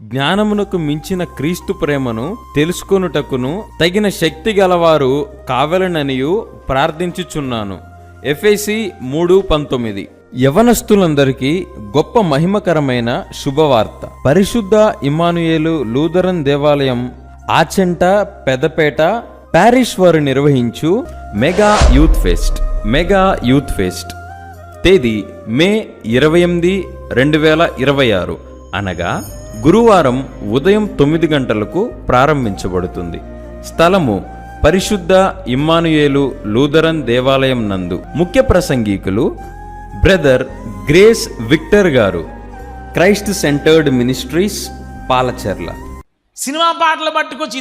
జ్ఞానమునకు మించిన క్రీస్తు ప్రేమను తెలుసుకొనుటకును తగిన శక్తి గలవారు కావలననియు ప్రార్థించుచున్నాను. ఎఫెసీ 3:19. యవనస్తులందరికీ గొప్ప మహిమకరమైన శుభవార్త. పరిశుద్ధ ఇమ్మానుయేలు లూథరన్ దేవాలయం ఆచెంట పెదపేట పారిష్ వారు నిర్వహించు మెగా యూత్ ఫెస్ట్ తేదీ మే 28, 2026 అనగా గురువారం ఉదయం 9 గంటలకు ప్రారంభించబడుతుంది. స్థలము పరిశుద్ధ ఇమ్మానుయేలు లూథరన్ దేవాలయం నందు. ముఖ్య ప్రసంగికులు బ్రదర్ గ్రేస్ విక్టర్ గారు, Christ centred ministries, Palacherla. Cinema పాటలు పట్టుకొచ్చి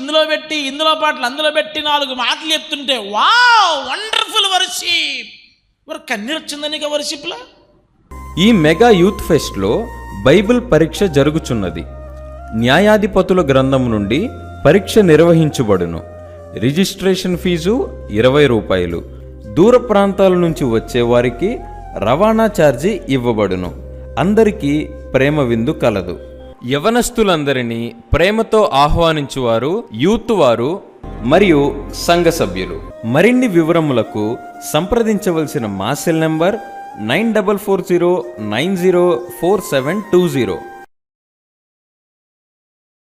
ఇందులో పాటలు అందులో పెట్టి 4 మాటలు చెప్తుంటే వావ్ వండర్ఫుల్ వర్షిప్. మరి కన్నీరు వచ్చిందా నీకు వర్షిప్లో? ఈ మెగా యూత్ ఫెస్ట్లో బైబిల్ పరీక్ష జరుగుచున్నది. న్యాయాధిపతుల గ్రంథం నుండి పరీక్ష నిర్వహించబడును. రిజిస్ట్రేషన్ ఫీజు 20 రూపాయలు. దూర ప్రాంతాల నుంచి వచ్చే వారికి రవాణా ఛార్జీ ఇవ్వబడును. అందరికీ ప్రేమ విందు కలదు. యవనస్తులందరినీ ప్రేమతో ఆహ్వానించువారు యూత్ వారు మరియు సంఘ సభ్యులు. మరిన్ని వివరములకు సంప్రదించవలసిన మా సెల్ నంబర్ 9440904720.